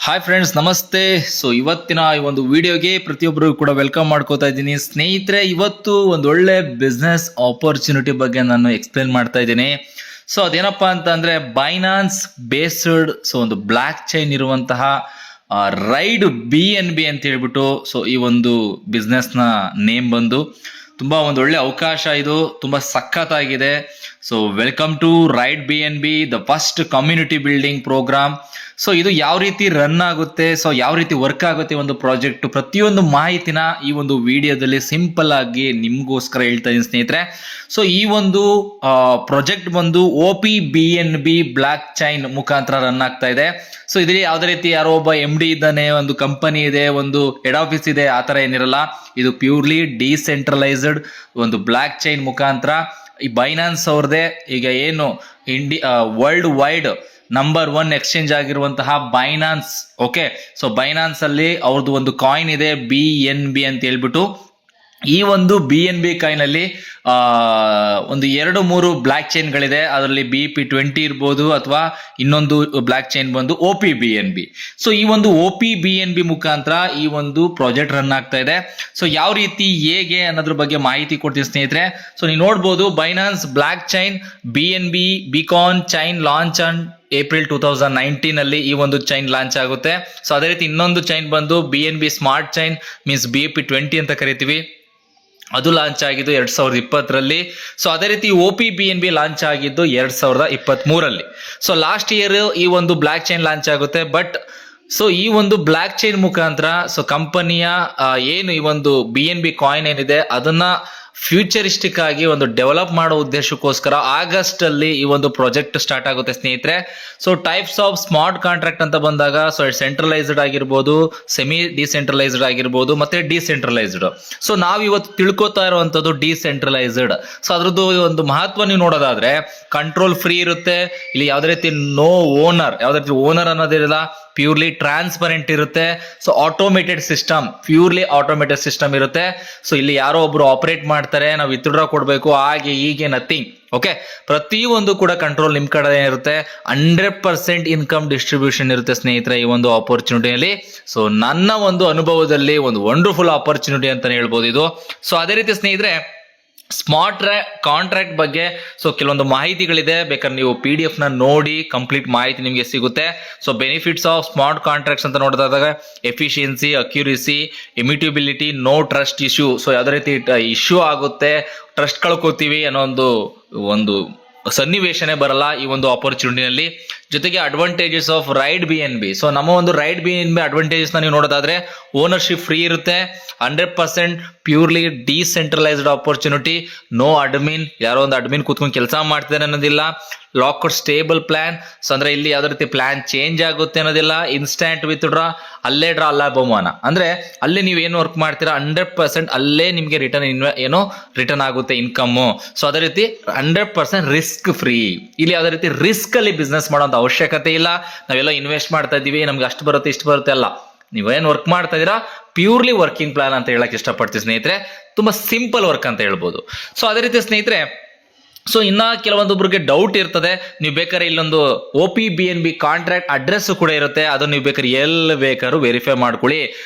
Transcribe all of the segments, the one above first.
Hi friends, ನಮಸ್ತೆ. So ಇವತ್ತಿನ ಈ ಒಂದು ವಿಡಿಯೋಗೆ ಪ್ರತಿಯೊಬ್ಬರಿಗೂ ಕೂಡ ವೆಲ್ಕಮ್ ಮಾಡ್ಕೋತಾ ಇದ್ದೀನಿ. ಸ್ನೇಹಿತರೆ, ಇವತ್ತು ಒಂದು ಒಳ್ಳೆ ಬಿಸ್ನೆಸ್ ಆಪರ್ಚುನಿಟಿ ಬಗ್ಗೆ ನಾನು ಎಕ್ಸ್ಪ್ಲೇನ್ ಮಾಡ್ತಾ ಇದ್ದೀನಿ. ಸೊ ಅದೇನಪ್ಪಾ ಅಂತಂದ್ರೆ ಬೈನಾನ್ಸ್ ಬೇಸ್ಡ್ ಒಂದು ಬ್ಲಾಕ್ ಚೈನ್ ಇರುವಂತಹ ರೈಡ್ BNB ಅಂತ ಹೇಳ್ಬಿಟ್ಟು ಈ ಒಂದು ಬಿಸ್ನೆಸ್ನ ನೇಮ್ ಬಂದು ತುಂಬಾ ಒಂದು ಒಳ್ಳೆ ಅವಕಾಶ. ಇದು ತುಂಬಾ ಸಖತ್ತಾಗಿದೆ. So welcome to ride BNB, the first community building program. So ಇದು ಯಾವ ರೀತಿ ರನ್ ಆಗುತ್ತೆ, ಯಾವ ರೀತಿ ವರ್ಕ್ ಆಗುತ್ತೆ ಒಂದು ಪ್ರಾಜೆಕ್ಟ್, ಪ್ರತಿಯೊಂದು ಮಾಹಿತಿನ ಈ ಒಂದು ವಿಡಿಯೋದಲ್ಲಿ ಸಿಂಪಲ್ ಆಗಿ ನಿಮ್ಗೋಸ್ಕರ ಹೇಳ್ತಾ ಇದ್ದೀನಿ ಸ್ನೇಹಿತರೆ. ಸೊ ಈ ಒಂದು ಪ್ರಾಜೆಕ್ಟ್ ಬಂದು OPBNB ಬ್ಲಾಕ್ ಚೈನ್ ಮುಖಾಂತರ ರನ್ ಆಗ್ತಾ ಇದೆ. ಸೊ ಇದರಲ್ಲಿ ಯಾವುದೇ ರೀತಿ ಯಾರೋ ಒಬ್ಬ MD ಇದ್ದಾನೆ, ಒಂದು ಕಂಪನಿ ಇದೆ, ಒಂದು ಹೆಡ್ ಆಫೀಸ್ ಇದೆ, ಆ ಥರ ಏನಿರಲ್ಲ. ಇದು ಪ್ಯೂರ್ಲಿ ಡಿಸೆಂಟ್ರಲೈಸ್ಡ್ ಒಂದು ಬ್ಲಾಕ್ ಚೈನ್ ಮುಖಾಂತರ ಈ ಬೈನಾನ್ಸ್ ಅವ್ರದೇ ಈಗ ಏನು ವರ್ಲ್ಡ್ ವೈಡ್ ನಂಬರ್ 1 ಎಕ್ಸ್ಚೇಂಜ್ ಆಗಿರುವಂತಹ ಬೈನಾನ್ಸ್. ಓಕೆ, ಸೊ ಬೈನಾನ್ಸ್ ಅಲ್ಲಿ ಅವ್ರದ್ದು ಒಂದು ಕಾಯಿನ್ ಇದೆ BNB ಅಂತ ಹೇಳ್ಬಿಟ್ಟು. ಈ ಒಂದು BNB ಕಾಯಿನ್ ಅಲ್ಲಿ ಒಂದು 2-3 ಬ್ಲಾಕ್ ಚೈನ್ಗಳಿದೆ. ಅದರಲ್ಲಿ BP20 ಇರ್ಬೋದು, ಅಥವಾ ಇನ್ನೊಂದು ಬ್ಲಾಕ್ ಚೈನ್ ಬಂದು OPBNB. ಸೊ ಈ ಒಂದು OPBNB ಮುಖಾಂತರ ಈ ಒಂದು ಪ್ರಾಜೆಕ್ಟ್ ರನ್ ಆಗ್ತಾ ಇದೆ. ಸೊ ಯಾವ ರೀತಿ ಹೇಗೆ ಅನ್ನೋದ್ರ ಬಗ್ಗೆ ಮಾಹಿತಿ ಕೊಡ್ತೀವಿ ಸ್ನೇಹಿತರೆ. ಸೊ ನೀವು ನೋಡ್ಬೋದು, Binance blockchain BNB beacon chain launch on April 2019 ಅಲ್ಲಿ ಈ ಒಂದು ಚೈನ್ ಲಾಂಚ್ ಆಗುತ್ತೆ. ಸೊ ಅದೇ ರೀತಿ ಇನ್ನೊಂದು ಚೈನ್ ಬಂದು BNB smart chain means BP20 ಅಂತ ಕರಿತೀವಿ. ಅದು ಲಾಂಚ್ ಆಗಿದ್ದು 2020ರಲ್ಲಿ. ಸೊ ಅದೇ ರೀತಿ OPBNB ಲಾಂಚ್ ಆಗಿದ್ದು 2023ರಲ್ಲಿ. ಸೊ ಲಾಸ್ಟ್ ಇಯರ್ ಈ ಒಂದು ಬ್ಲಾಕ್ ಚೈನ್ ಲಾಂಚ್ ಆಗುತ್ತೆ. ಬಟ್ ಈ ಒಂದು ಬ್ಲಾಕ್ ಚೈನ್ ಮುಖಾಂತರ ಕಂಪನಿಯ ಏನು ಈ ಒಂದು BNB ಕಾಯಿನ್ ಏನಿದೆ ಅದನ್ನ ಫ್ಯೂಚರಿಸ್ಟಿಕ್ ಆಗಿ ಒಂದು ಡೆವಲಪ್ ಮಾಡೋ ಉದ್ದೇಶಕ್ಕೋಸ್ಕರ ಆಗಸ್ಟ್ ಅಲ್ಲಿ ಈ ಒಂದು ಪ್ರಾಜೆಕ್ಟ್ ಸ್ಟಾರ್ಟ್ ಆಗುತ್ತೆ ಸ್ನೇಹಿತರೆ. So types of smart contract ಅಂತ ಬಂದಾಗ ಸೆಂಟ್ರಲೈಸ್ಡ್ ಆಗಿರ್ಬೋದು, ಸೆಮಿ ಡಿಸೆಂಟ್ರಲೈಸ್ಡ್ ಆಗಿರ್ಬೋದು, ಮತ್ತೆ ಡಿಸೆಂಟ್ರಲೈಸ್ಡ್. ಸೊ ನಾವು ಇವತ್ತು ತಿಳ್ಕೊತಾ ಇರುವಂತದ್ದು ಡಿಸೆಂಟ್ರಲೈಸ್ಡ್. ಸೊ ಅದ್ರದ್ದು ಒಂದು ಮಹತ್ವ ನೀವು ನೋಡೋದಾದ್ರೆ, ಕಂಟ್ರೋಲ್ ಫ್ರೀ ಇರುತ್ತೆ. ಇಲ್ಲಿ ಯಾವುದೇ ರೀತಿ ನೋ ಓನರ್, ಯಾವುದೇ ರೀತಿ ಓನರ್ ಅನ್ನೋದಿರಲ್ಲ, ಪ್ಯೂರ್ಲಿ ಟ್ರಾನ್ಸ್ಪರೆಂಟ್ ಇರುತ್ತೆ. So automated system, purely automated system ಇರುತ್ತೆ. ಸೊ ಇಲ್ಲಿ ಯಾರೋ ಒಬ್ರು ಆಪರೇಟ್ ಮಾಡ್ತಾರೆ, ನಾವು ವಿತ್ಡ್ರಾ ಕೊಡಬೇಕು, ಹಾಗೆ ಹೀಗೆ ನಥಿಂಗ್. ಓಕೆ, ಪ್ರತಿಯೊಂದು ಕೂಡ ಕಂಟ್ರೋಲ್ ನಿಮ್ ಕಡೆ ಇರುತ್ತೆ. 100% ಇನ್ಕಮ್ ಡಿಸ್ಟ್ರಿಬ್ಯೂಷನ್ ಇರುತ್ತೆ ಸ್ನೇಹಿತರೆ ಈ ಒಂದು ಆಪರ್ಚುನಿಟಿಯಲ್ಲಿ. ಸೊ ನನ್ನ ಒಂದು ಅನುಭವದಲ್ಲಿ ಒಂದು ವಂಡರ್ಫುಲ್ ಆಪರ್ಚುನಿಟಿ ಅಂತಾನೆ ಹೇಳ್ಬೋದು ಇದು. ಸೊ ಅದೇ ರೀತಿ ಸ್ನೇಹಿತರೆ, ಸ್ಮಾರ್ಟ್ ಕಾಂಟ್ರಾಕ್ಟ್ ಬಗ್ಗೆ ಕೆಲವೊಂದು ಮಾಹಿತಿಗಳಿದೆ. ಬೇಕಾದ್ರೆ ನೀವು PDF ನ ನೋಡಿ ಕಂಪ್ಲೀಟ್ ಮಾಹಿತಿ ನಿಮಗೆ ಸಿಗುತ್ತೆ. So benefits of smart contracts ಅಂತ ನೋಡಿದಾಗ efficiency, accuracy, immutability, no trust issue. So ಯಾವುದೇ ರೀತಿ ಇಶ್ಯೂ ಆಗುತ್ತೆ, ಟ್ರಸ್ಟ್ ಕಳ್ಕೊತೀವಿ ಅನ್ನೋ ಒಂದು ಸನ್ನಿವೇಶನೇ ಬರಲ್ಲ ಈ ಒಂದು ಆಪರ್ಚುನಿಟಿನಲ್ಲಿ. ಜೊತೆಗೆ advantages of ride BNB. So ನಮ್ಮ ಒಂದು ರೈಡ್ BNB ಅಡ್ವಾಂಟೇಜಸ್ ನೀವು ನೋಡೋದಾದ್ರೆ, ಓನರ್ಶಿಪ್ ಫ್ರೀ ಇರುತ್ತೆ, 100% purely decentralised opportunity, no admin, ಯಾರೋ ಒಂದು ಅಡ್ಮಿನ್ ಕೂತ್ಕೊಂಡು ಕೆಲಸ ಮಾಡ್ತಿದ್ದಾರೆ ಅನ್ನೋದಿಲ್ಲ, ಲಾಕ್ಡ್ ಸ್ಟೇಬಲ್ ಪ್ಲಾನ್. ಸೊ ಅಂದ್ರೆ ಇಲ್ಲಿ ಯಾವ್ದೇ ರೀತಿ ಪ್ಲಾನ್ ಚೇಂಜ್ ಆಗುತ್ತೆ ಅನ್ನೋದಿಲ್ಲ, ಇನ್ಸ್ಟಂಟ್ ವಿತ್ಡ್ರಾ, ಅಲ್ಲೇ ಡ್ರಾ, ಅಲ್ಲ ಬಹುಮಾನ. ಅಂದ್ರೆ ಅಲ್ಲಿ ನೀವು ಏನು ವರ್ಕ್ ಮಾಡ್ತೀರಾ 100% ಅಲ್ಲೇ ನಿಮ್ಗೆ ರಿಟರ್ನ್ ಆಗುತ್ತೆ ಇನ್ಕಮ್. ಸೊ ಅದೇ ರೀತಿ 100% ರಿಸ್ಕ್ ಫ್ರೀ. ಇಲ್ಲಿ ಯಾವುದೇ ರೀತಿ ರಿಸ್ಕ್ ಅಲ್ಲಿ ಬಿಸ್ನೆಸ್ ಮಾಡೋಂಥ ಅವಶ್ಯಕತೆ ಇಲ್ಲ. ನಾವೆಲ್ಲ ಇನ್ವೆಸ್ಟ್ ಮಾಡ್ತಾ ಇದೀವಿ, ನಮ್ಗೆ ಅಷ್ಟು ಬರುತ್ತೆ ಇಷ್ಟು ಬರುತ್ತೆ ಅಲ್ಲ. ನೀವೇನು ವರ್ಕ್ ಮಾಡ್ತಾ ಇದೀರಾ ಪ್ಯೂರ್ಲಿ ವರ್ಕಿಂಗ್ ಪ್ಲಾನ್ ಅಂತ ಹೇಳಕ್ ಇಷ್ಟಪಡ್ತೀವಿ ಸ್ನೇಹಿತರೆ. ತುಂಬಾ ಸಿಂಪಲ್ ವರ್ಕ್ ಅಂತ ಹೇಳ್ಬೋದು. ಸೊ ಅದೇ ರೀತಿ ಸ್ನೇಹಿತರೆ, ಇನ್ನ ಕೆಲವೊಂದೊಬ್ರಿಗೆ ಡೌಟ್ ಇರ್ತದೆ. ನೀವು ಬೇಕಾದ್ರೆ ಇಲ್ಲೊಂದು OPBNB ಕಾಂಟ್ರಾಕ್ಟ್ ಅಡ್ರೆಸ್ ಕೂಡ ಇರುತ್ತೆ, ಅದನ್ನ ನೀವು ಬೇಕಾದ್ರೆ ಎಲ್ಲಿ ಬೇಕಾದ್ರೂ ವೆರಿಫೈ ಮಾಡ್ಕೊಳ್ಳಿ.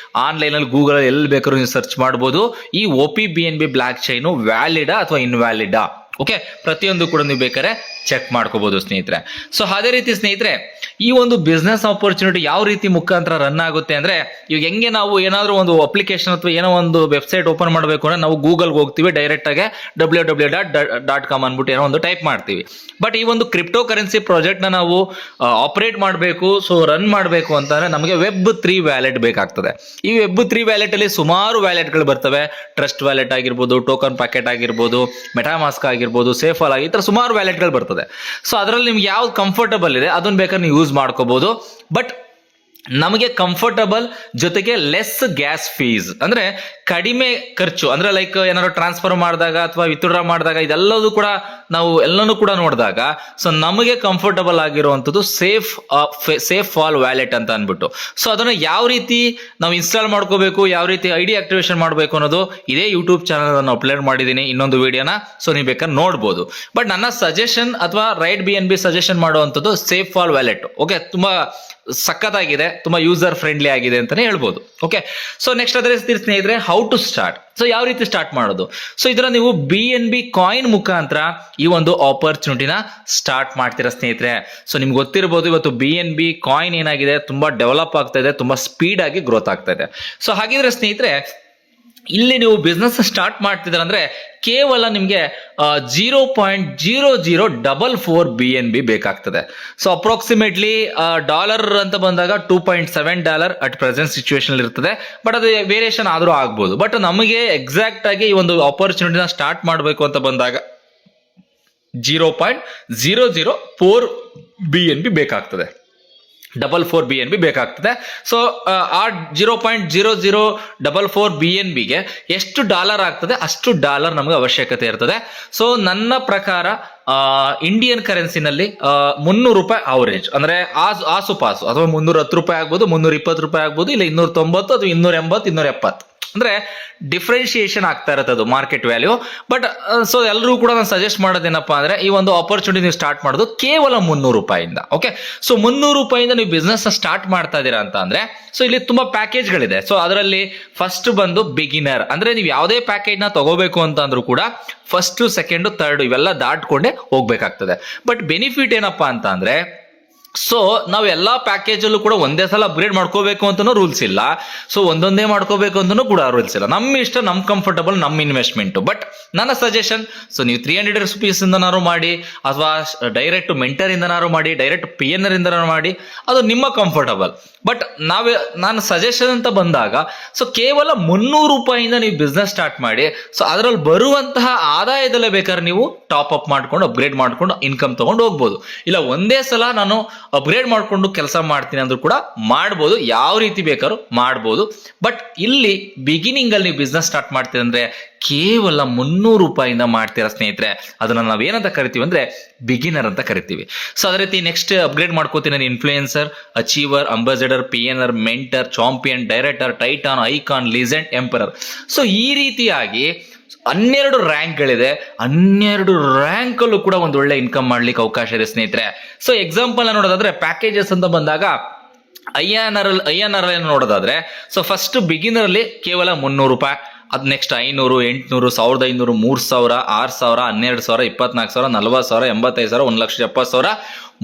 ಆನ್ಲೈನ್ ಅಲ್ಲಿ ಗೂಗಲ್ ಎಲ್ಲಿ ಬೇಕಾದ್ರೂ ನೀವು ಸರ್ಚ್ ಮಾಡ್ಬೋದು, ಈ OPBNB ಬ್ಲಾಕ್ ಚೈನು ವ್ಯಾಲಿಡಾ ಅಥವಾ ಇನ್ವ್ಯಾಲಿಡಾ. ಓಕೆ, ಪ್ರತಿಯೊಂದು ಕೂಡ ನೀವು ಬೇಕಾದ್ರೆ ಚೆಕ್ ಮಾಡ್ಕೋಬಹುದು ಸ್ನೇಹಿತರೆ. ಸೊ ಅದೇ ರೀತಿ ಸ್ನೇಹಿತರೆ, ಈ ಒಂದು ಬಿಸ್ನೆಸ್ ಆಪರ್ಚುನಿಟಿ ಯಾವ ರೀತಿ ಮುಖಾಂತರ ರನ್ ಆಗುತ್ತೆ ಅಂದ್ರೆ, ಇವಾಗ ಹೆಂಗೆ ನಾವು ಏನಾದ್ರೂ ಒಂದು ಅಪ್ಲಿಕೇಶನ್ ಅಥವಾ ಏನೋ ಒಂದು ವೆಬ್ಸೈಟ್ ಓಪನ್ ಮಾಡಬೇಕು ಅಂದ್ರೆ ನಾವು ಗೂಗಲ್ಗೆ ಹೋಗ್ತೀವಿ, ಡೈರೆಕ್ಟ್ ಆಗಿ www.com ಅನ್ಬಿಟ್ಟು ಏನೋ ಒಂದು ಟೈಪ್ ಮಾಡ್ತೀವಿ. ಬಟ್ ಈ ಒಂದು ಕ್ರಿಪ್ಟೋ ಕರೆನ್ಸಿ ಪ್ರಾಜೆಕ್ಟ್ ನ ನಾವು ಆಪರೇಟ್ ಮಾಡಬೇಕು, ರನ್ ಮಾಡಬೇಕು ಅಂತಂದ್ರೆ ನಮಗೆ Web3 ವ್ಯಾಲೆಟ್ ಬೇಕಾಗ್ತದೆ. ಈ Web3 ವ್ಯಾಲೆಟ್ ಅಲ್ಲಿ ಸುಮಾರು ವ್ಯಾಲೆಟ್ಗಳು ಬರ್ತವೆ. ಟ್ರಸ್ಟ್ ವ್ಯಾಲೆಟ್ ಆಗಿರ್ಬೋದು, ಟೋಕನ್ ಪ್ಯಾಕೆಟ್ ಆಗಿರ್ಬೋದು, ಮೆಟಾಮಾಸ್ಕ್ ಆಗಿರ್ಬೋದು, ಸೇಫಾಲ್ ಆಗಿ, ಈ ತರ ಸುಮಾರು ವ್ಯಾಲೆಟ್ಗಳು ಬರ್ತದೆ. ಸೊ ಅದರಲ್ಲಿ ನಿಮ್ಗೆ ಯಾವ್ದು ಕಂಫರ್ಟಬಲ್ ಇದೆ ಅದನ್ನ ಬೇಕಾದ್ರೆ ನೀವು ಯೂಸ್ ಮಾಡ್ಕೋಬಹುದು. ಬಟ್ ನಮಗೆ ಕಂಫರ್ಟಬಲ್ ಜೊತೆಗೆ ಲೆಸ್ ಗ್ಯಾಸ್ ಫೀಸ್, ಅಂದ್ರೆ ಕಡಿಮೆ ಖರ್ಚು, ಅಂದ್ರೆ ಲೈಕ್ ಏನಾದ್ರು ಟ್ರಾನ್ಸ್ಫರ್ ಮಾಡಿದಾಗ ಅಥವಾ ವಿತ್ಡ್ರಾ ಮಾಡಿದಾಗ ಇದೆಲ್ಲದೂ ಕೂಡ ನಾವು ಎಲ್ಲನೂ ಕೂಡ ನೋಡಿದಾಗ ನಮಗೆ ಕಂಫರ್ಟಬಲ್ ಆಗಿರುವಂತದ್ದು ಸೇಫ್ ಫಾಲ್ ವ್ಯಾಲೆಟ್ ಅಂತ ಅನ್ಬಿಟ್ಟು. ಸೊ ಅದನ್ನ ಯಾವ ರೀತಿ ನಾವು ಇನ್ಸ್ಟಾಲ್ ಮಾಡ್ಕೋಬೇಕು, ಯಾವ ರೀತಿ ID ಆಕ್ಟಿವೇಶನ್ ಮಾಡಬೇಕು ಅನ್ನೋದು ಇದೇ ಯೂಟ್ಯೂಬ್ ಚಾನಲ್ ಅನ್ನು ಅಪ್ಲೋಡ್ ಮಾಡಿದ್ದೀನಿ, ಇನ್ನೊಂದು ವಿಡಿಯೋನ. ಸೊ ನೀವು ಬೇಕಾದ್ರೆ ನೋಡ್ಬೋದು. ಬಟ್ ನನ್ನ ಸಜೆಷನ್ ಅಥವಾ ರೈಡ್ BNB ಸಜೆಷನ್ ಮಾಡುವಂಥದ್ದು ಸೇಫ್ ಫಾಲ್ ವ್ಯಾಲೆಟ್. ಓಕೆ, ತುಂಬಾ ಸಖತ್ತಾಗಿದೆ, ತುಂಬಾ ಯೂಸರ್ ಫ್ರೆಂಡ್ಲಿ ಆಗಿದೆ ಅಂತಾನೆ ಹೇಳ್ಬೋದು. ಓಕೆ, ಸೊ ನೆಕ್ಸ್ಟ್ ಅದ್ರ ಸ್ನೇಹಿತರೆ ಹೌ ಟು ಸ್ಟಾರ್ಟ್. ಸೊ ಯಾವ ರೀತಿ ಸ್ಟಾರ್ಟ್ ಮಾಡೋದು? ಸೊ ಇದನ್ನ ನೀವು BNB ಕಾಯಿನ್ ಮುಖಾಂತರ ಈ ಒಂದು ಆಪರ್ಚುನಿಟಿನ ಸ್ಟಾರ್ಟ್ ಮಾಡ್ತೀರಾ ಸ್ನೇಹಿತರೆ. ಸೊ ನಿಮ್ಗೆ ಗೊತ್ತಿರಬಹುದು, ಇವತ್ತು BNB ಕಾಯಿನ್ ಏನಾಗಿದೆ, ತುಂಬಾ ಡೆವಲಪ್ ಆಗ್ತಾ ಇದೆ, ತುಂಬಾ ಸ್ಪೀಡ್ ಆಗಿ ಗ್ರೋತ್ ಆಗ್ತಾ ಇದೆ. ಸೊ ಹಾಗಿದ್ರೆ ಸ್ನೇಹಿತರೆ, ಇಲ್ಲಿ ನೀವು ಬಿಸ್ನೆಸ್ ಸ್ಟಾರ್ಟ್ ಮಾಡ್ತಿದ್ರೆ ಅಂದ್ರೆ ಕೇವಲ ನಿಮ್ಗೆ 0.0044 BNB ಬೇಕಾಗ್ತದೆ. ಸೊ ಅಪ್ರಾಕ್ಸಿಮೇಟ್ಲಿ ಡಾಲರ್ ಅಂತ ಬಂದಾಗ $2.7 ಅಟ್ ಪ್ರೆಸೆಂಟ್ ಸಿಚುವೇಶನ್ ಇರ್ತದೆ. ಬಟ್ ಅದು ವೇರಿಯೇಷನ್ ಆದ್ರೂ ಆಗ್ಬೋದು. ಬಟ್ ನಮಗೆ ಎಕ್ಸಾಕ್ಟ್ ಆಗಿ ಈ ಒಂದು ಆಪರ್ಚುನಿಟಿನ ಸ್ಟಾರ್ಟ್ ಮಾಡಬೇಕು ಅಂತ ಬಂದಾಗ 0.004 BNB ಬೇಕಾಗ್ತದೆ, 44 BNB ಬೇಕಾಗ್ತದೆ. ಸೊ ಆ 0.0044 BNBಗೆ ಎಷ್ಟು ಡಾಲರ್ ಆಗ್ತದೆ ಅಷ್ಟು ಡಾಲರ್ ನಮಗೆ ಅವಶ್ಯಕತೆ ಇರ್ತದೆ. ಸೊ ನನ್ನ ಪ್ರಕಾರ ಇಂಡಿಯನ್ ಕರೆನ್ಸಿನಲ್ಲಿ ₹300 ಅವರೇಜ್, ಅಂದ್ರೆ ಆಸುಪಾಸು, ಅಥವಾ ₹310 ಆಗ್ಬೋದು, ₹320 ಆಗ್ಬೋದು, ಇಲ್ಲ $290 ಅಥವಾ $280, $270, ಅಂದ್ರೆ ಡಿಫ್ರೆನ್ಶಿಯೇಷನ್ ಆಗ್ತಾ ಇರುತ್ತೆ ಅದು ಮಾರ್ಕೆಟ್ ವ್ಯಾಲ್ಯೂ. ಬಟ್ ಸೊ ಎಲ್ಲರೂ ಕೂಡ ನಾನು ಸಜೆಸ್ಟ್ ಮಾಡೋದೇನಪ್ಪಾ ಅಂದ್ರೆ ಈ ಒಂದು ಆಪರ್ಚುನಿಟಿ ನೀವು ಸ್ಟಾರ್ಟ್ ಮಾಡೋದು ಕೇವಲ ₹300. ಓಕೆ, ಸೊ ₹300 ನೀವು ಬಿಸ್ನೆಸ್ ಸ್ಟಾರ್ಟ್ ಮಾಡ್ತಾ ಇದ್ದೀರಾ ಅಂತ ಅಂದ್ರೆ, ಸೊ ಇಲ್ಲಿ ತುಂಬಾ ಪ್ಯಾಕೇಜ್ಗಳಿದೆ. ಸೊ ಅದರಲ್ಲಿ ಫಸ್ಟ್ ಬಂದು ಬಿಗಿನರ್, ಅಂದ್ರೆ ನೀವು ಯಾವುದೇ ಪ್ಯಾಕೇಜ್ ನ ತಗೋಬೇಕು ಅಂತ ಅಂದ್ರೂ ಕೂಡ ಫಸ್ಟ್, ಸೆಕೆಂಡ್, ಥರ್ಡ್ ಇವೆಲ್ಲ ದಾಟ್ಕೊಂಡೆ ಹೋಗ್ಬೇಕಾಗ್ತದೆ. ಬಟ್ ಬೆನಿಫಿಟ್ ಏನಪ್ಪಾ ಅಂತ ಅಂದ್ರೆ, ಸೊ ನಾವು ಎಲ್ಲಾ ಪ್ಯಾಕೇಜ್ ಅಲ್ಲೂ ಕೂಡ ಒಂದೇ ಸಲ ಅಪ್ಗ್ರೇಡ್ ಮಾಡ್ಕೋಬೇಕು ಅಂತಾನೂ ರೂಲ್ಸ್ ಇಲ್ಲ. ಸೊ ಒಂದೊಂದೇ ಮಾಡ್ಕೋಬೇಕು ಅಂತಾನೂ ಕೂಡ ರೂಲ್ಸ್ ಇಲ್ಲ. ನಮ್ಮ ಇಷ್ಟ, ನಮ್ ಕಂಫರ್ಟಬಲ್, ನಮ್ಮ ಇನ್ವೆಸ್ಟ್ಮೆಂಟ್. ಬಟ್ ನನ್ನ ಸಜೆಷನ್, ಸೊ ನೀವು ₹300 ಇಂದನಾರು ಮಾಡಿ, ಅಥವಾ ಡೈರೆಕ್ಟ್ ಮೆಂಟರ್ ಇಂದನಾರು ಮಾಡಿ, ಡೈರೆಕ್ಟ್ PNR ಇಂದನಾರು ಮಾಡಿ, ಅದು ನಿಮ್ಮ ಕಂಫರ್ಟಬಲ್. ಬಟ್ ನಾನು ಸಜೆಷನ್ ಅಂತ ಬಂದಾಗ, ಸೊ ಕೇವಲ ₹300 ನೀವು ಬಿಸ್ನೆಸ್ ಸ್ಟಾರ್ಟ್ ಮಾಡಿ, ಸೊ ಅದರಲ್ಲಿ ಬರುವಂತಹ ಆದಾಯದಲ್ಲೇ ಬೇಕಾದ್ರೆ ನೀವು ಟಾಪ್ ಅಪ್ ಮಾಡ್ಕೊಂಡು ಅಪ್ಗ್ರೇಡ್ ಮಾಡ್ಕೊಂಡು ಇನ್ಕಮ್ ತಗೊಂಡು ಹೋಗ್ಬೋದು. ಇಲ್ಲ ಒಂದೇ ಸಲ ನಾನು ಅಪ್ಗ್ರೇಡ್ ಮಾಡ್ಕೊಂಡು ಕೆಲಸ ಮಾಡ್ತೀನಿ ಅಂದ್ರೂ ಕೂಡ ಮಾಡ್ಬೋದು, ಯಾವ ರೀತಿ ಬೇಕಾದ್ರೂ ಮಾಡ್ಬೋದು. ಬಟ್ ಇಲ್ಲಿ ಬಿಗಿನಿಂಗ್ ಅಲ್ಲಿ ನೀವು ಬಿಸ್ನೆಸ್ ಸ್ಟಾರ್ಟ್ ಮಾಡ್ತೀರಿ ಅಂದ್ರೆ ಕೇವಲ ₹300 ಮಾಡ್ತೀರಾ ಸ್ನೇಹಿತರೆ. ಅದನ್ನ ನಾವೇನಂತ ಕರಿತೀವಿ ಅಂದ್ರೆ ಬಿಗಿನರ್ ಅಂತ ಕರಿತೀವಿ. ಸೊ ಅದೇ ರೀತಿ ನೆಕ್ಸ್ಟ್ ಅಪ್ಗ್ರೇಡ್ ಮಾಡ್ಕೋತೀನಿ ನಾನು influencer, achiever, ambassador, PNR, mentor, champion, director, Titan, icon, legend, emperor. So ಈ ರೀತಿಯಾಗಿ 12 ರ್ಯಾಂಕ್ಗಳಿದೆ. 12 ರ್ಯಾಂಕ್ ಅಲ್ಲೂ ಕೂಡ ಒಂದು ಒಳ್ಳೆ ಇನ್ಕಮ್ ಮಾಡ್ಲಿಕ್ಕೆ ಅವಕಾಶ ಇದೆ ಸ್ನೇಹಿತರೆ. ಸೊ ಎಕ್ಸಾಂಪಲ್ ನೋಡೋದಾದ್ರೆ ಪ್ಯಾಕೇಜಸ್ ಅಂತ ಬಂದಾಗ INR ನೋಡೋದಾದ್ರೆ, ಸೊ ಫಸ್ಟ್ ಬಿಗಿನರ್ ಅಲ್ಲಿ ಕೇವಲ ₹300, ಅದ್ ನೆಕ್ಸ್ಟ್ 500, 800, 1500, 3000, 6000, 12000, 24000, 40000, 85000, 1,70,000,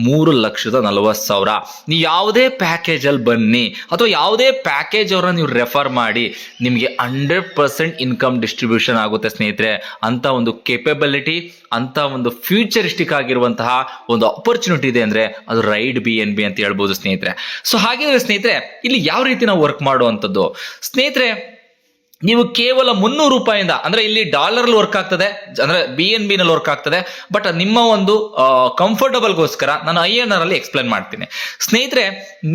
3,40,000. ನೀವು ಯಾವುದೇ ಪ್ಯಾಕೇಜ್ ಅಲ್ಲಿ ಬನ್ನಿ, ಅಥವಾ ಯಾವುದೇ ಪ್ಯಾಕೇಜ್ ಅವ್ರನ್ನ ನೀವು ರೆಫರ್ ಮಾಡಿ, ನಿಮಗೆ 100% ಇನ್ಕಮ್ ಡಿಸ್ಟ್ರಿಬ್ಯೂಷನ್ ಆಗುತ್ತೆ ಸ್ನೇಹಿತರೆ. ಅಂತ ಒಂದು ಕೇಪಬಿಲಿಟಿ, ಅಂತ ಒಂದು ಫ್ಯೂಚರಿಸ್ಟಿಕ್ ಆಗಿರುವಂತಹ ಒಂದು ಆಪರ್ಚುನಿಟಿ ಇದೆ ಅಂದ್ರೆ ಅದು ರೈಡ್ BNB ಅಂತ ಹೇಳ್ಬೋದು ಸ್ನೇಹಿತರೆ. ಸೊ ಹಾಗಿದ್ರೆ ಸ್ನೇಹಿತರೆ, ಇಲ್ಲಿ ಯಾವ ರೀತಿ ನಾವು ವರ್ಕ್ ಮಾಡುವಂಥದ್ದು ಸ್ನೇಹಿತರೆ, ನೀವು ಕೇವಲ ₹300 ಅಂದ್ರೆ ಇಲ್ಲಿ ಡಾಲರ್ ವರ್ಕ್ ಆಗ್ತದೆ, ಅಂದ್ರೆ BNB ನಲ್ಲಿ ವರ್ಕ್ ಆಗ್ತದೆ. ಬಟ್ ನಿಮ್ಮ ಒಂದು ಕಂಫರ್ಟಬಲ್ಗೋಸ್ಕರ ನಾನು INR ಅಲ್ಲಿ ಎಕ್ಸ್ಪ್ಲೇನ್ ಮಾಡ್ತೀನಿ ಸ್ನೇಹಿತರೆ.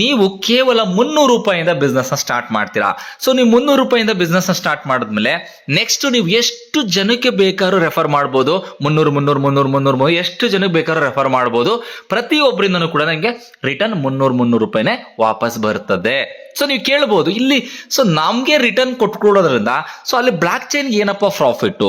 ನೀವು ಕೇವಲ ₹300 ಬಿಸ್ನೆಸ್ ಸ್ಟಾರ್ಟ್ ಮಾಡ್ತೀರಾ. ಸೊ ನೀವು ₹300 ಬಿಸ್ನೆಸ್ ಸ್ಟಾರ್ಟ್ ಮಾಡಿದ್ಮೇಲೆ ನೆಕ್ಸ್ಟ್ ನೀವು ಎಷ್ಟು ಜನಕ್ಕೆ ಬೇಕಾದ್ರೂ ರೆಫರ್ ಮಾಡ್ಬೋದು. 300 ಎಷ್ಟು ಜನಕ್ಕೆ ಬೇಕಾದ್ರೂ ರೆಫರ್ ಮಾಡ್ಬೋದು. ಪ್ರತಿಯೊಬ್ಬರಿಂದನೂ ಕೂಡ ನನಗೆ ರಿಟರ್ನ್ ₹300 ವಾಪಸ್ ಬರ್ತದೆ. ಸೊ ನೀವು ಕೇಳ್ಬೋದು ಇಲ್ಲಿ, ಸೊ ನಮ್ಗೆ ರಿಟರ್ನ್ ಕೊಟ್ಕೊಡೋದ್ರಿಂದ ಸೊ ಅಲ್ಲಿ ಬ್ಲಾಕ್ ಚೈನ್ ಏನಪ್ಪಾ ಪ್ರಾಫಿಟ್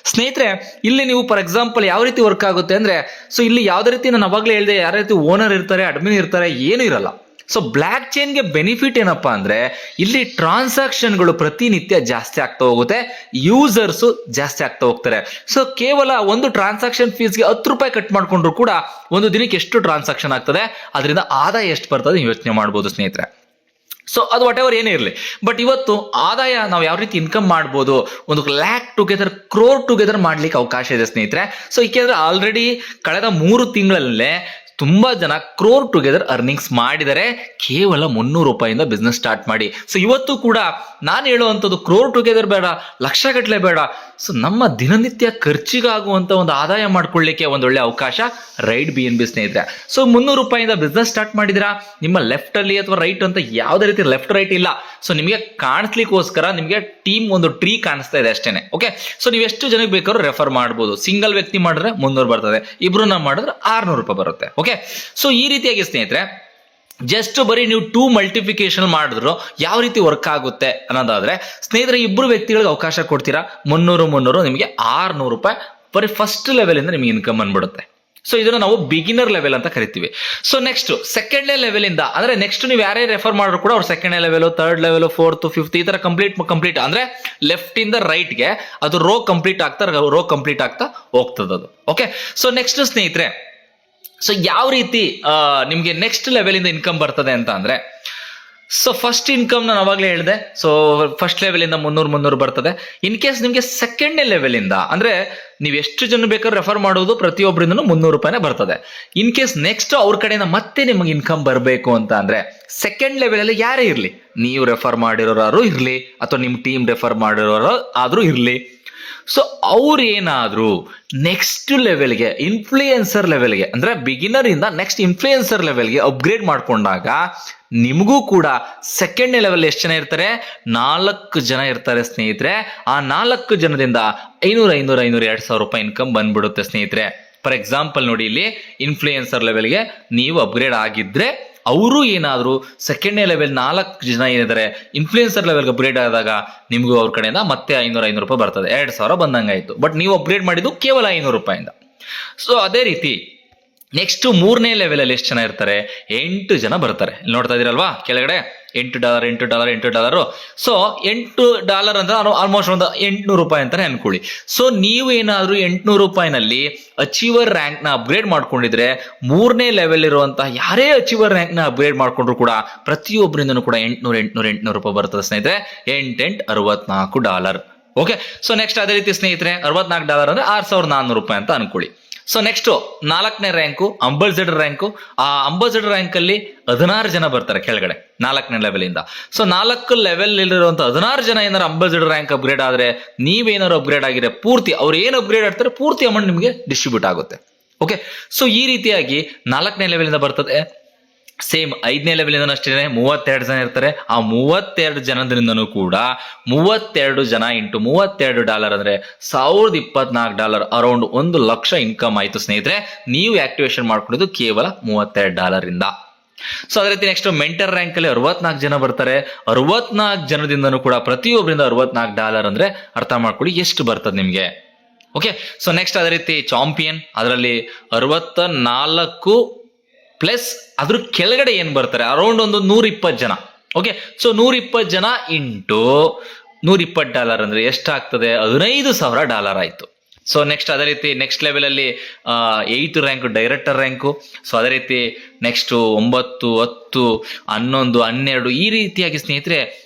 ಸ್ನೇಹಿತರೆ. ಇಲ್ಲಿ ನೀವು ಫಾರ್ ಎಕ್ಸಾಂಪಲ್ ಯಾವ ರೀತಿ ವರ್ಕ್ ಆಗುತ್ತೆ ಅಂದ್ರೆ, ಸೊ ಇಲ್ಲಿ ಯಾವ್ದೇ ರೀತಿ ನಾನು ಅವಾಗಲೇ ಹೇಳಿದೆ, ಯಾವ ರೀತಿ ಓನರ್ ಇರ್ತಾರೆ, ಅಡ್ಮಿನ್ ಇರ್ತಾರೆ, ಏನು ಇರಲ್ಲ. ಸೊ ಬ್ಲಾಕ್ ಚೈನ್ಗೆ ಬೆನಿಫಿಟ್ ಏನಪ್ಪಾ ಅಂದ್ರೆ, ಇಲ್ಲಿ ಟ್ರಾನ್ಸಾಕ್ಷನ್ಗಳು ಪ್ರತಿನಿತ್ಯ ಜಾಸ್ತಿ ಆಗ್ತಾ ಹೋಗುತ್ತೆ, ಯೂಸರ್ಸ್ ಜಾಸ್ತಿ ಆಗ್ತಾ ಹೋಗ್ತಾರೆ. ಸೊ ಕೇವಲ ಒಂದು ಟ್ರಾನ್ಸಾಕ್ಷನ್ ಫೀಸ್ಗೆ ₹10 ಕಟ್ ಮಾಡ್ಕೊಂಡ್ರು ಕೂಡ ಒಂದು ದಿನಕ್ಕೆ ಎಷ್ಟು ಟ್ರಾನ್ಸಾಕ್ಷನ್ ಆಗ್ತದೆ, ಅದರಿಂದ ಆದಾಯ ಎಷ್ಟು ಬರ್ತದೆ ಯೋಚನೆ ಮಾಡ್ಬೋದು ಸ್ನೇಹಿತರೆ. ಸೊ ಅದು ವಾಟ್ ಎವರ್ ಏನೇ ಇರಲಿ, ಬಟ್ ಇವತ್ತು ಆದಾಯ ನಾವು ಯಾವ ರೀತಿ ಇನ್ಕಮ್ ಮಾಡ್ಬೋದು, ಒಂದು lakh ಟುಗೆದರ್, ಕ್ರೋರ್ ಟುಗೆದರ್ ಮಾಡ್ಲಿಕ್ಕೆ ಅವಕಾಶ ಇದೆ ಸ್ನೇಹಿತರೆ. ಸೊ ಏಕೆಂದ್ರೆ ಆಲ್ರೆಡಿ ಕಳೆದ 3 ತಿಂಗಳಲ್ಲೇ ತುಂಬಾ ಜನ ಕ್ರೋರ್ ಟುಗೆದರ್ ಅರ್ನಿಂಗ್ಸ್ ಮಾಡಿದರೆ ಕೇವಲ ₹300 ಬಿಸ್ನೆಸ್ ಸ್ಟಾರ್ಟ್ ಮಾಡಿ. ಸೊ ಇವತ್ತು ಕೂಡ ನಾನು ಹೇಳುವಂಥದ್ದು ಕ್ರೋರ್ ಟುಗೆದರ್ ಬೇಡ, ಲಕ್ಷಗಟ್ಟಲೆ ಬೇಡ. ಸೊ ನಮ್ಮ ದಿನನಿತ್ಯ ಖರ್ಚಿಗಾಗುವಂತ ಒಂದು ಆದಾಯ ಮಾಡ್ಕೊಳ್ಳಿಕ್ಕೆ ಒಂದೊಳ್ಳೆ ಅವಕಾಶ ರೈಡ್ BNB ಸ್ನೇಹಿತರೆ. ಸೊ ₹300 ಬಿಸ್ನೆಸ್ ಸ್ಟಾರ್ಟ್ ಮಾಡಿದಿರಾ, ನಿಮ್ಮ ಲೆಫ್ಟ್ ಅಲ್ಲಿ ಅಥವಾ ರೈಟ್ ಅಂತ ಯಾವುದೇ ರೀತಿ ಲೆಫ್ಟ್ ರೈಟ್ ಇಲ್ಲ. ಸೊ ನಿಮಗೆ ಕಾಣಿಸ್ಲಿಕ್ಕೋಸ್ಕರ ನಿಮಗೆ ಟೀಮ್ ಒಂದು ಟ್ರೀ ಕಾಣಿಸ್ತಾ ಇದೆ ಅಷ್ಟೇನೆ. ಓಕೆ, ಸೊ ನೀವು ಎಷ್ಟು ಜನಕ್ಕೆ ಬೇಕಾದ್ರೂ ರೆಫರ್ ಮಾಡ್ಬೋದು. ಸಿಂಗಲ್ ವ್ಯಕ್ತಿ ಮಾಡಿದ್ರೆ 300 ಬರ್ತದೆ, ಇಬ್ರು ಮಾಡಿದ್ರೆ ₹600 ಬರುತ್ತೆ. ಓಕೆ, ಸೊ ಈ ರೀತಿಯಾಗಿ ಸ್ನೇಹಿತರೆ ಜಸ್ಟ್ ಬರೀ ನೀವು 2 ಮಲ್ಟಿಫಿಕೇಶನ್ ಮಾಡಿದ್ರು ಯಾವ ರೀತಿ ವರ್ಕ್ ಆಗುತ್ತೆ ಅನ್ನೋದಾದ್ರೆ ಸ್ನೇಹಿತರೆ, ಇಬ್ರು ವ್ಯಕ್ತಿಗಳಿಗೆ ಅವಕಾಶ ಕೊಡ್ತೀರಾ, 300 ನಿಮಗೆ ₹600 ಬರೀ ಫಸ್ಟ್ ಲೆವೆಲ್ ಇಂದ ನಿಮಗೆ ಇನ್ಕಮ್ ಬಂದ್ಬಿಡುತ್ತೆ. ಸೊ ಇದನ್ನ ನಾವು ಬಿಗಿನರ್ ಲೆವೆಲ್ ಅಂತ ಕರಿತೀವಿ. ಸೊ ನೆಕ್ಸ್ಟ್ ಸೆಕೆಂಡ್ನೇ ಲೆವೆಲ್ ಇಂದ ಅಂದ್ರೆ ನೆಕ್ಸ್ಟ್ ನೀವು ಯಾರೇ ರೆಫರ್ ಮಾಡಿದ್ರು ಕೂಡ ಅವ್ರು ಸೆಕೆಂಡ್ನೇ level, third level, fourth, fifth ಈ ತರ ಕಂಪ್ಲೀಟ್ ಅಂದ್ರೆ ಲೆಫ್ಟ್ ಇಂದ ರೈಟ್ ಗೆ ಅದು ರೋ ಕಂಪ್ಲೀಟ್ ಆಗ್ತಾ ಹೋಗ್ತದೆ ಅದು. ಓಕೆ, ಸೊ ನೆಕ್ಸ್ಟ್ ಸ್ನೇಹಿತರೆ, ಸೊ ಯಾವ ರೀತಿ ನಿಮ್ಗೆ ನೆಕ್ಸ್ಟ್ ಲೆವೆಲ್ ಇಂದ ಇನ್ಕಮ್ ಬರ್ತದೆ ಅಂತ ಅಂದ್ರೆ, ಸೊ ಫಸ್ಟ್ ಇನ್ಕಮ್ ನಾನು ಅವಾಗಲೇ ಹೇಳಿದೆ. ಸೊ ಫಸ್ಟ್ ಲೆವೆಲ್ ಇಂದ 300 ಬರ್ತದೆ. ಇನ್ ಕೇಸ್ ನಿಮ್ಗೆ ಸೆಕೆಂಡ್ನೇ ಲೆವೆಲ್ ಇಂದ ಅಂದ್ರೆ ನೀವು ಎಷ್ಟು ಜನ ಬೇಕಾದ್ರೂ ರೆಫರ್ ಮಾಡೋದು ಪ್ರತಿಯೊಬ್ಬರಿಂದ 300 ರೂಪಾಯಿನೇ ಬರ್ತದೆ. ಇನ್ ಕೇಸ್ ನೆಕ್ಸ್ಟ್ ಅವ್ರ ಕಡೆಯಿಂದ ಮತ್ತೆ ನಿಮಗೆ ಇನ್ಕಮ್ ಬರಬೇಕು ಅಂತ ಅಂದ್ರೆ ಸೆಕೆಂಡ್ ಲೆವೆಲ್ ಅಲ್ಲಿ ಯಾರೇ ಇರ್ಲಿ, ನೀವು ರೆಫರ್ ಮಾಡಿರೋರು ಇರ್ಲಿ ಅಥವಾ ನಿಮ್ ಟೀಮ್ ರೆಫರ್ ಮಾಡಿರೋರು ಆದ್ರೂ ಇರ್ಲಿ, ಸೊ ಅವ್ರು ಏನಾದ್ರು ನೆಕ್ಸ್ಟ್ ಲೆವೆಲ್ಗೆ ಇನ್ಫ್ಲೂಯೆನ್ಸರ್ ಲೆವೆಲ್ಗೆ ಅಂದ್ರೆ ಬಿಗಿನರ್ ಇಂದ ನೆಕ್ಸ್ಟ್ ಇನ್ಫ್ಲೂಯೆನ್ಸರ್ ಲೆವೆಲ್ಗೆ ಅಪ್ಗ್ರೇಡ್ ಮಾಡ್ಕೊಂಡಾಗ ನಿಮಗೂ ಕೂಡ ಸೆಕೆಂಡ್ ಲೆವೆಲ್ ಎಷ್ಟು ಜನ ಇರ್ತಾರೆ? 4 ಜನ ಇರ್ತಾರೆ ಸ್ನೇಹಿತರೆ. ಆ 4 ಜನದಿಂದ 500 2,000 ರೂಪಾಯಿ ಇನ್ಕಮ್ ಬಂದ್ಬಿಡುತ್ತೆ ಸ್ನೇಹಿತರೆ. ಫಾರ್ ಎಕ್ಸಾಂಪಲ್ ನೋಡಿ, ಇಲ್ಲಿ ಇನ್ಫ್ಲೂಯೆನ್ಸರ್ ಲೆವೆಲ್ಗೆ ನೀವು ಅಪ್ಗ್ರೇಡ್ ಆಗಿದ್ರೆ ಅವರು ಏನಾದ್ರು ಸೆಕೆಂಡ್ನೇ ಲೆವೆಲ್ 4 ಜನ ಏನಿದ್ದಾರೆ ಇನ್ಫ್ಲೂಯೆನ್ಸರ್ ಲೆವೆಲ್ಗೆ ಅಪ್ಗ್ರೇಡ್ ಆದಾಗ ನಿಮಗೂ ಅವ್ರ ಕಡೆಯಿಂದ ಮತ್ತೆ 500 ರೂಪಾಯಿ ಬರ್ತದೆ, 2,000 ಬಂದಂಗಾಯ್ತು. ಬಟ್ ನೀವು ಅಪ್ಗ್ರೇಡ್ ಮಾಡಿದ್ದು ಕೇವಲ 500 ರೂಪಾಯಿಂದ. ಸೊ ಅದೇ ರೀತಿ ನೆಕ್ಸ್ಟ್ 3ನೇ ಲೆವೆಲ್ ಅಲ್ಲಿ ಎಷ್ಟು ಜನ ಇರ್ತಾರೆ? 8 ಜನ ಬರ್ತಾರೆ. ನೋಡ್ತಾ ಇದೀರಲ್ವಾ ಕೆಳಗಡೆ $8. ಸೊ $8 ಅಂದ್ರೆ ಆಲ್ಮೋಸ್ಟ್ ಒಂದು 800 ರೂಪಾಯಿ ಅಂತಾನೆ ಅನ್ಕೊಳ್ಳಿ. ಸೊ ನೀವು ಏನಾದ್ರೂ 800 ರೂಪಾಯಿನಲ್ಲಿ ಅಚೀವರ್ ರ್ಯಾಂಕ್ ನ ಅಪ್ಗ್ರೇಡ್ ಮಾಡ್ಕೊಂಡಿದ್ರೆ 3ನೇ ಲೆವೆಲ್ ಇರುವಂತಹ ಯಾರೇ ಅಚೀವರ್ ರ್ಯಾಂಕ್ ನ ಅಪ್ಗ್ರೇಡ್ ಮಾಡ್ಕೊಂಡ್ರು ಕೂಡ ಪ್ರತಿಯೊಬ್ಬರಿಂದನೂ ಕೂಡ 800 ರೂಪಾಯಿ ಬರ್ತದೆ ಸ್ನೇಹಿತರೆ. $64. ಓಕೆ, ಸೊ ನೆಕ್ಸ್ಟ್ ಅದೇ ರೀತಿ ಸ್ನೇಹಿತರೆ $64 ಅಂದ್ರೆ 6,400 ರೂಪಾಯಿ ಅಂತ ಅನ್ಕೊಳ್ಳಿ. ಸೊ ನೆಕ್ಸ್ಟ್ 4ನೇ ರ್ಯಾಂಕು ಅಂಬಾಸಿಡರ್ ರ್ಯಾಂಕು. ಆ ಅಂಬಾಸಿಡರ್ ರ್ಯಾಂಕ್ ಅಲ್ಲಿ 16 ಜನ ಬರ್ತಾರೆ ಕೆಳಗಡೆ 4ನೇ ಲೆವೆಲ್ ಇಂದ. ಸೊ 4 ಲೆವೆಲ್ ಇರುವಂತ 16 ಜನ ಏನಾರು ಅಂಬಾಸಿಡರ್ ರ್ಯಾಂಕ್ ಅಪ್ಗ್ರೇಡ್ ಆದ್ರೆ ನೀವೇನಾರು ಅಪ್ಗ್ರೇಡ್ ಆಗಿದೆ ಪೂರ್ತಿ ಅವ್ರು ಏನು ಅಪ್ಗ್ರೇಡ್ ಆಗ್ತಾರೆ ಪೂರ್ತಿ ಅಮೌಂಟ್ ನಿಮಗೆ ಡಿಸ್ಟ್ರಿಬ್ಯೂಟ್ ಆಗುತ್ತೆ. ಓಕೆ, ಸೊ ಈ ರೀತಿಯಾಗಿ 4ನೇ ಲೆವೆಲ್ ಇಂದ ಬರ್ತದೆ. ಸೇಮ್ 5ನೇ ಲೆವೆಲ್ ಇಂದ ಅಷ್ಟೇ 32 ಜನ ಇರ್ತಾರೆ. ಆ 32 ಜನದಿಂದನೂ ಕೂಡ 32 ಜನ ಇಂಟು $32 ಅಂದ್ರೆ $1,024, ಅರೌಂಡ್ 1 ಲಕ್ಷ ಇನ್ಕಮ್ ಆಯ್ತು ಸ್ನೇಹಿತರೆ. ನೀವು ಆಕ್ಟಿವೇಶನ್ ಮಾಡ್ಕೊಂಡಿದ್ದು ಕೇವಲ $32 ಇಂದ. ಸೊ ಅದೇ ರೀತಿ ನೆಕ್ಸ್ಟ್ ಮೆಂಟರ್ ರ್ಯಾಂಕ್ ಅಲ್ಲಿ 64 ಜನ ಬರ್ತಾರೆ. 64 ಜನದಿಂದನೂ ಕೂಡ ಪ್ರತಿಯೊಬ್ಬರಿಂದ $64 ಅಂದ್ರೆ ಅರ್ಥ ಮಾಡ್ಕೊಳ್ಳಿ ಎಷ್ಟು ಬರ್ತದೆ ನಿಮ್ಗೆ. ಓಕೆ, ಸೊ ನೆಕ್ಸ್ಟ್ ಅದೇ ರೀತಿ ಚಾಂಪಿಯನ್, ಅದರಲ್ಲಿ 64 ಪ್ಲಸ್ ಅದ್ರ ಕೆಳಗಡೆ ಏನ್ ಬರ್ತಾರೆ ಅರೌಂಡ್ ಒಂದು 120 ಜನ. ಓಕೆ, ಸೊ 120 ಜನ ಇಂಟು $120 ಅಂದ್ರೆ ಎಷ್ಟಾಗ್ತದೆ? $15,000 ಆಯ್ತು. ಸೊ ನೆಕ್ಸ್ಟ್ ಅದೇ ರೀತಿ ನೆಕ್ಸ್ಟ್ ಲೆವೆಲ್ ಅಲ್ಲಿ 8th rank director rank. So ಅದೇ ರೀತಿ ನೆಕ್ಸ್ಟ್ 9, 10, 11, 12 ಈ ರೀತಿಯಾಗಿ ಸ್ನೇಹಿತರೆ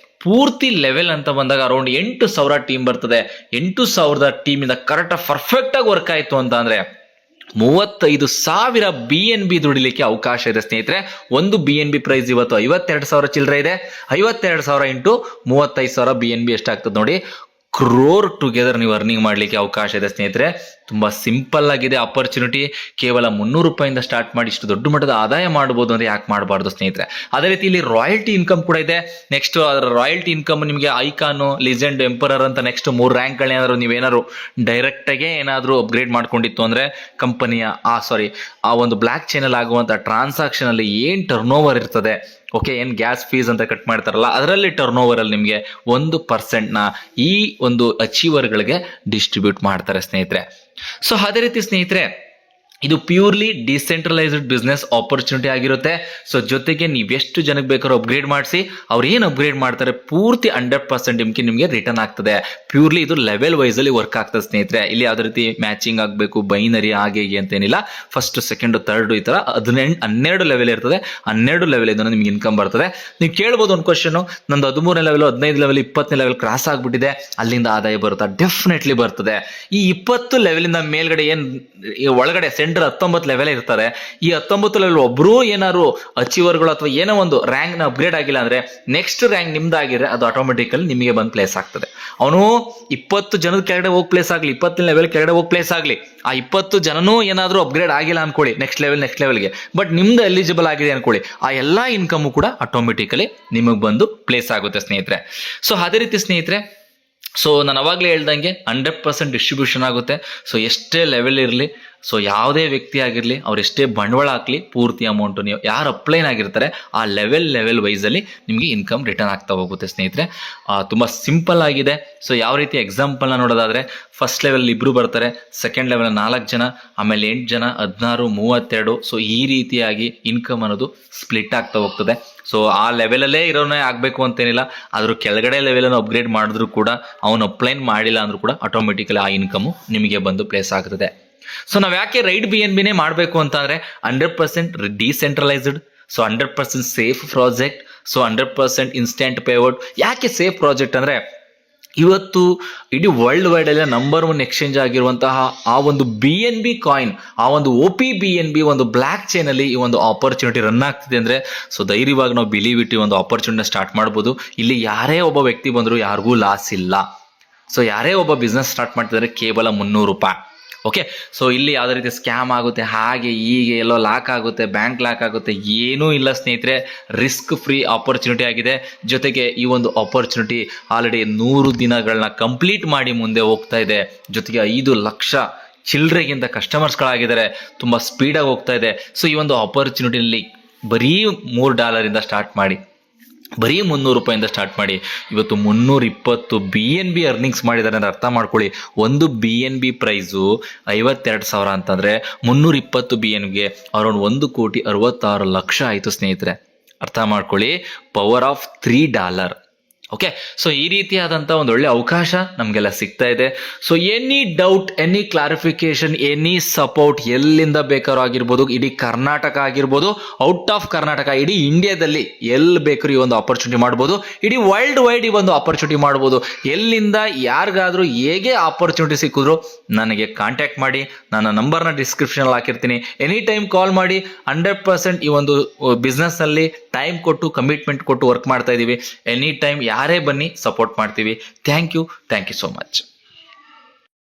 ಪೂರ್ತಿ ಲೆವೆಲ್ ಅಂತ ಬಂದಾಗ ಅರೌಂಡ್ 8,000 ಟೀಮ್ ಬರ್ತದೆ. 8,000 ಟೀಮಿಂದ ಕರೆಕ್ಟ್ ಪರ್ಫೆಕ್ಟ್ ಆಗಿ ವರ್ಕ್ ಆಯ್ತು ಅಂತ ಅಂದ್ರೆ 35,000 BNB ದುಡಿಲಿಕ್ಕೆ ಅವಕಾಶ ಇದೆ ಸ್ನೇಹಿತರೆ. ಒಂದು BNB ಪ್ರೈಸ್ ಇವತ್ತು 52,000 ಚಿಲ್ಲರೆ ಇದೆ. 52,000 ಇಂಟು 35,000 BNB ಎಷ್ಟಾಗ್ತದೆ ನೋಡಿ, ಕ್ರೋರ್ ಟುಗೆದರ್ ನೀವು ಅರ್ನಿಂಗ್ ಮಾಡ್ಲಿಕ್ಕೆ ಅವಕಾಶ ಇದೆ ಸ್ನೇಹಿತರೆ. ತುಂಬಾ ಸಿಂಪಲ್ ಆಗಿದೆ ಅಪರ್ಚುನಿಟಿ. ಕೇವಲ 300 ರೂಪಾಯಿಂದ ಸ್ಟಾರ್ಟ್ ಮಾಡಿ ಇಷ್ಟು ದೊಡ್ಡ ಮಟ್ಟದ ಆದಾಯ ಮಾಡಬಹುದು ಅಂದ್ರೆ ಯಾಕೆ ಮಾಡಬಾರ್ದು ಸ್ನೇಹಿತರೆ. ಅದೇ ರೀತಿ ಇಲ್ಲಿ ರಾಯಲ್ಟಿ ಇನ್ಕಮ್ ಕೂಡ ಇದೆ. ನೆಕ್ಸ್ಟ್ ಅದರ ರಾಯಲ್ಟಿ ಇನ್ಕಮ್ ನಿಮಗೆ ಐಕಾನು, ಲಿಜೆಂಡ್, ಎಂಪರರ್ ಅಂತ ನೆಕ್ಸ್ಟ್ 3 ರ್ಯಾಂಕ್ಗಳೇನಾದ್ರು ನೀವೇನಾದ್ರು ಡೈರೆಕ್ಟ್ ಆಗಿ ಏನಾದ್ರು ಅಪ್ಗ್ರೇಡ್ ಮಾಡ್ಕೊಂಡಿತ್ತು ಅಂದ್ರೆ ಕಂಪನಿಯ ಆ ಒಂದು ಬ್ಲಾಕ್ ಚೈನ್ ಅಲ್ಲಿ ಆಗುವಂತ ಟ್ರಾನ್ಸಾಕ್ಷನ್ ಅಲ್ಲಿ ಏನ್ ಟರ್ನ್ ಓವರ್ ಇರ್ತದೆ, ಓಕೆ, ಏನ್ ಗ್ಯಾಸ್ ಫೀಸ್ ಅಂತ ಕಟ್ ಮಾಡ್ತಾರಲ್ಲ ಅದರಲ್ಲಿ ಟರ್ನ್ ಓವರ್ ಅಲ್ಲಿ ನಿಮಗೆ 1% ನ ಈ ಒಂದು ಅಚೀವರ್ಗಳಿಗೆ ಡಿಸ್ಟ್ರಿಬ್ಯೂಟ್ ಮಾಡ್ತಾರೆ ಸ್ನೇಹಿತರೆ. ಸೊ ಅದೇ ರೀತಿ ಸ್ನೇಹಿತರೆ ಇದು ಪ್ಯೂರ್ಲಿ ಡಿಸೆಂಟ್ರಲೈಸ್ಡ್ ಬಿಸ್ನೆಸ್ ಆಪರ್ಚುನಿಟಿ ಆಗಿರುತ್ತೆ. ಸೊ ಜೊತೆಗೆ ನೀವೆಷ್ಟು ಜನಕ್ಕೆ ಬೇಕಾದ್ರೂ ಅಪ್ಗ್ರೇಡ್ ಮಾಡಿಸಿ ಅವ್ರು ಏನು ಅಪ್ಗ್ರೇಡ್ ಮಾಡ್ತಾರೆ ಪೂರ್ತಿ 100% ನಿಮಗೆ ರಿಟರ್ನ್ ಆಗ್ತದೆ. ಪ್ಯೂರ್ಲಿ ಇದು ಲೆವೆಲ್ ವೈಸ್ ಅಲ್ಲಿ ವರ್ಕ್ ಆಗ್ತದೆ ಸ್ನೇಹಿತರೆ. ಇಲ್ಲಿ ಯಾವ್ದು ರೀತಿ ಮ್ಯಾಚಿಂಗ್ ಆಗಬೇಕು, ಬೈನರಿ ಹಾಗೆ ಅಂತೇನಿಲ್ಲ. ಫಸ್ಟ್, ಸೆಕೆಂಡ್, ಥರ್ಡ್ ಈ ತರ 12 ಲೆವೆಲ್ ಇರ್ತದೆ. 12 ಲೆವೆಲ್ ಇಂದ ನಿಮ್ಗೆ ಇನ್ಕಮ್ ಬರ್ತದೆ. ನೀವು ಕೇಳ್ಬೋದು ಒಂದು ಕ್ವಶನ್, ನಂದು 13ನೇ ಲೆವೆಲ್, 15 ಲೆವೆಲ್, 20ನೇ ಲೆವೆಲ್ ಕ್ರಾಸ್ ಆಗ್ಬಿಟ್ಟಿದೆ, ಅಲ್ಲಿಂದ ಆದಾಯ ಬರುತ್ತಾ? ಡೆಫಿನೆಟ್ಲಿ ಬರ್ತದೆ. ಈ 20 ಲೆವೆಲ್ ಇಂದ ಮೇಲ್ಗಡೆ ಏನ್ ಒಳಗಡೆ ಸೆಂಟರ್ 19 ಲೆವೆಲ್ ಇರ್ತಾರೆ. ಈ 19 ಲೆವೆಲ್ ಒಬ್ರು ಏನಾದ್ರು ಅಚೀವರ್ಗಳು ಅಥವಾ ಏನೋ ಒಂದು ರ್ಯಾಂಕ್ ನ ಅಪ್ಗ್ರೇಡ್ ಆಗಿಲ್ಲ ಅಂದ್ರೆ ನೆಕ್ಸ್ಟ್ ರ್ಯಾಂಕ್ ನಿಮ್ದಾಗಿದ್ರೆ ಅದು ಆಟೋಮೆಟಿಕಲಿ ನಿಮಗೆ ಬಂದು ಪ್ಲೇಸ್ ಆಗ್ತದೆ. ಅವನು 20 ಜನದ ಕೆಳಗಡೆ ಹೋಗಿ ಪ್ಲೇಸ್ ಆಗ್ಲಿ, 20 ಲೆವೆಲ್ ಕೆಳಗಡೆ ಹೋಗಿ ಪ್ಲೇಸ್ ಆಗ್ಲಿ, ಆ 20 ಜನನೂ ಏನಾದ್ರು ಅಪ್ಗ್ರೇಡ್ ಆಗಿಲ್ಲ ಅನ್ಕೊಳ್ಳಿ ನೆಕ್ಸ್ಟ್ ಲೆವೆಲ್ಗೆ, ಬಟ್ ನಿಮ್ದು ಎಲಿಜಿಬಲ್ ಆಗಿದೆ ಅನ್ಕೊಳ್ಳಿ, ಆ ಎಲ್ಲಾ ಇನ್ಕಮ್ ಕೂಡ ಆಟೋಮೆಟಿಕಲಿ ನಿಮಗೆ ಬಂದು ಪ್ಲೇಸ್ ಆಗುತ್ತೆ ಸ್ನೇಹಿತರೆ. ಸೊ ಅದೇ ರೀತಿ ಸ್ನೇಹಿತರೆ, ಸೊ ನಾನು ಅವಾಗಲೇ ಹೇಳ್ದಂಗೆ 100% ಡಿಸ್ಟ್ರಿಬ್ಯೂಷನ್ ಆಗುತ್ತೆ. ಸೊ ಎಷ್ಟೇ ಲೆವೆಲ್ ಇರಲಿ, ಸೊ ಯಾವುದೇ ವ್ಯಕ್ತಿ ಆಗಿರಲಿ, ಅವರೆಷ್ಟೇ ಬಂಡವಾಳ ಹಾಕಲಿ, ಪೂರ್ತಿ ಅಮೌಂಟು ನೀವು ಯಾರು ಅಪ್ಲೈನ್ ಆಗಿರ್ತಾರೆ ಆ ಲೆವೆಲ್ ವೈಸಲ್ಲಿ ನಿಮಗೆ ಇನ್ಕಮ್ ರಿಟರ್ನ್ ಆಗ್ತಾ ಹೋಗುತ್ತೆ ಸ್ನೇಹಿತರೆ. ತುಂಬ ಸಿಂಪಲ್ ಆಗಿದೆ. ಸೊ ಯಾವ ರೀತಿ ಎಕ್ಸಾಂಪಲ್ನ ನೋಡೋದಾದರೆ, ಫಸ್ಟ್ ಲೆವೆಲ್ ಇಬ್ಬರು ಬರ್ತಾರೆ, ಸೆಕೆಂಡ್ ಲೆವೆಲ್ 4 ಜನ, ಆಮೇಲೆ 8 ಜನ, 16, 32. ಸೊ ಈ ರೀತಿಯಾಗಿ ಇನ್ಕಮ್ ಅನ್ನೋದು ಸ್ಪ್ಲಿಟ್ ಆಗ್ತಾ ಹೋಗ್ತದೆ. ಸೊ ಆ ಲೆವೆಲಲ್ಲೇ ಇರೋನೇ ಆಗಬೇಕು ಅಂತೇನಿಲ್ಲ, ಅದ್ರ ಕೆಳಗಡೆ ಲೆವೆಲನ್ನು ಅಪ್ಗ್ರೇಡ್ ಮಾಡಿದ್ರು ಕೂಡ, ಅವನು ಅಪ್ಲೈನ್ ಮಾಡಿಲ್ಲ ಅಂದ್ರೂ ಕೂಡ ಆಟೋಮೆಟಿಕಲಿ ಆ ಇನ್ಕಮು ನಿಮಗೆ ಬಂದು ಪ್ಲೇಸ್ ಆಗ್ತದೆ. ಸೊ ನಾವು ಯಾಕೆ ರೈಟ್ BNB ಮಾಡಬೇಕು ಅಂತಂದರೆ 100% decentralised, so 100% safe project, so 100% instant payout. ಯಾಕೆ ಸೇಫ್ ಪ್ರಾಜೆಕ್ಟ್ ಅಂದರೆ, ಇವತ್ತು ಇಡೀ ವರ್ಲ್ಡ್ ವೈಡ್ ಅಲ್ಲಿ ನಂಬರ್ 1 ಎಕ್ಸ್ಚೇಂಜ್ ಆಗಿರುವಂತಹ ಆ ಒಂದು BNB ಕಾಯಿನ್, ಆ ಒಂದು OP-BNB ಒಂದು ಬ್ಲ್ಯಾಕ್ ಚೈನ್ ಅಲ್ಲಿ ಈ ಒಂದು ಆಪರ್ಚುನಿಟಿ ರನ್ ಆಗ್ತಿದೆ ಅಂದರೆ, ಸೊ ಧೈರ್ಯವಾಗಿ ನಾವು ಬಿಲೀವ್ ಇಟ್ಟು ಒಂದು ಆಪರ್ಚುನಿಟಿ ಸ್ಟಾರ್ಟ್ ಮಾಡ್ಬೋದು. ಇಲ್ಲಿ ಯಾರೇ ಒಬ್ಬ ವ್ಯಕ್ತಿ ಬಂದರೂ ಯಾರಿಗೂ ಲಾಸ್ ಇಲ್ಲ. ಸೊ ಯಾರೇ ಒಬ್ಬ ಬಿಸ್ನೆಸ್ ಸ್ಟಾರ್ಟ್ ಮಾಡ್ತಿದ್ದಾರೆ ಕೇವಲ 300 ರೂಪಾಯಿ. ಓಕೆ, ಸೊ ಇಲ್ಲಿ ಯಾವುದೇ ರೀತಿ ಸ್ಕ್ಯಾಮ್ ಆಗುತ್ತೆ, ಹಾಗೆ ಹೀಗೆ ಎಲ್ಲೋ ಲಾಕ್ ಆಗುತ್ತೆ, ಬ್ಯಾಂಕ್ ಲಾಕ್ ಆಗುತ್ತೆ, ಏನೂ ಇಲ್ಲ ಸ್ನೇಹಿತರೆ. ರಿಸ್ಕ್ ಫ್ರೀ ಆಪರ್ಚುನಿಟಿ ಆಗಿದೆ. ಜೊತೆಗೆ ಈ ಒಂದು ಆಪರ್ಚುನಿಟಿ ಆಲ್ರೆಡಿ 100 ದಿನಗಳನ್ನ ಕಂಪ್ಲೀಟ್ ಮಾಡಿ ಮುಂದೆ ಹೋಗ್ತಾ ಇದೆ. ಜೊತೆಗೆ 5 ಲಕ್ಷ ಚಿಲ್ಲರೆಗಿಂತ ಕಸ್ಟಮರ್ಸ್ಗಳಾಗಿದ್ದಾರೆ. ತುಂಬ ಸ್ಪೀಡಾಗಿ ಹೋಗ್ತಾ ಇದೆ. ಸೊ ಈ ಒಂದು ಆಪರ್ಚುನಿಟಿಯಲ್ಲಿ ಬರೀ $3 ಸ್ಟಾರ್ಟ್ ಮಾಡಿ, ಬರೀ 300 ರೂಪಾಯಿಂದ ಸ್ಟಾರ್ಟ್ ಮಾಡಿ ಇವತ್ತು 320 BNB ಅರ್ನಿಂಗ್ಸ್ ಮಾಡಿದ್ದಾರೆ ಅಂದರೆ ಅರ್ಥ ಮಾಡ್ಕೊಳ್ಳಿ. ಒಂದು BNB ಪ್ರೈಸು 52,000 ಅಂತಂದರೆ 320 BNBಗೆ ಅರೌಂಡ್ $1,66,00,000 ಆಯಿತು ಸ್ನೇಹಿತರೆ. ಅರ್ಥ ಮಾಡ್ಕೊಳ್ಳಿ, ಪವರ್ ಆಫ್ $3. ಓಕೆ, ಸೊ ಈ ರೀತಿಯಾದಂಥ ಒಂದು ಒಳ್ಳೆ ಅವಕಾಶ ನಮಗೆಲ್ಲ ಸಿಗ್ತಾ ಇದೆ. So any doubt, any clarification, any support ಎಲ್ಲಿಂದ ಬೇಕಾದ್ರೂ ಆಗಿರ್ಬೋದು, ಇಡೀ ಕರ್ನಾಟಕ ಆಗಿರ್ಬೋದು, ಔಟ್ ಆಫ್ ಕರ್ನಾಟಕ, ಇಡೀ ಇಂಡಿಯಾದಲ್ಲಿ ಎಲ್ಲಿ ಬೇಕಾದ್ರೂ ಈ ಒಂದು ಆಪರ್ಚುನಿಟಿ ಮಾಡ್ಬೋದು, ಇಡೀ ವರ್ಲ್ಡ್ ವೈಡ್ ಈ ಒಂದು ಆಪರ್ಚುನಿಟಿ ಮಾಡ್ಬೋದು. ಎಲ್ಲಿಂದ ಯಾರಿಗಾದ್ರೂ ಹೇಗೆ ಆಪರ್ಚುನಿಟಿ ಸಿಕ್ಕಿದ್ರು ನನಗೆ ಕಾಂಟ್ಯಾಕ್ಟ್ ಮಾಡಿ. ನನ್ನ ನಂಬರ್ನ ಡಿಸ್ಕ್ರಿಪ್ಷನಲ್ಲಿ ಹಾಕಿರ್ತೀನಿ. ಎನಿ ಟೈಮ್ ಕಾಲ್ ಮಾಡಿ. 100% ಈ ಒಂದು ಬಿಸ್ನೆಸ್ಸಲ್ಲಿ ಟೈಮ್ ಕೊಟ್ಟು, ಕಮಿಟ್ಮೆಂಟ್ ಕೊಟ್ಟು ವರ್ಕ್ ಮಾಡ್ತಾ ಇದ್ದೀವಿ. ಎನಿ ಟೈಮ್ ಯಾರೇ ಬನ್ನಿ, ಸಪೋರ್ಟ್ ಮಾಡ್ತೀವಿ. Thank you so much.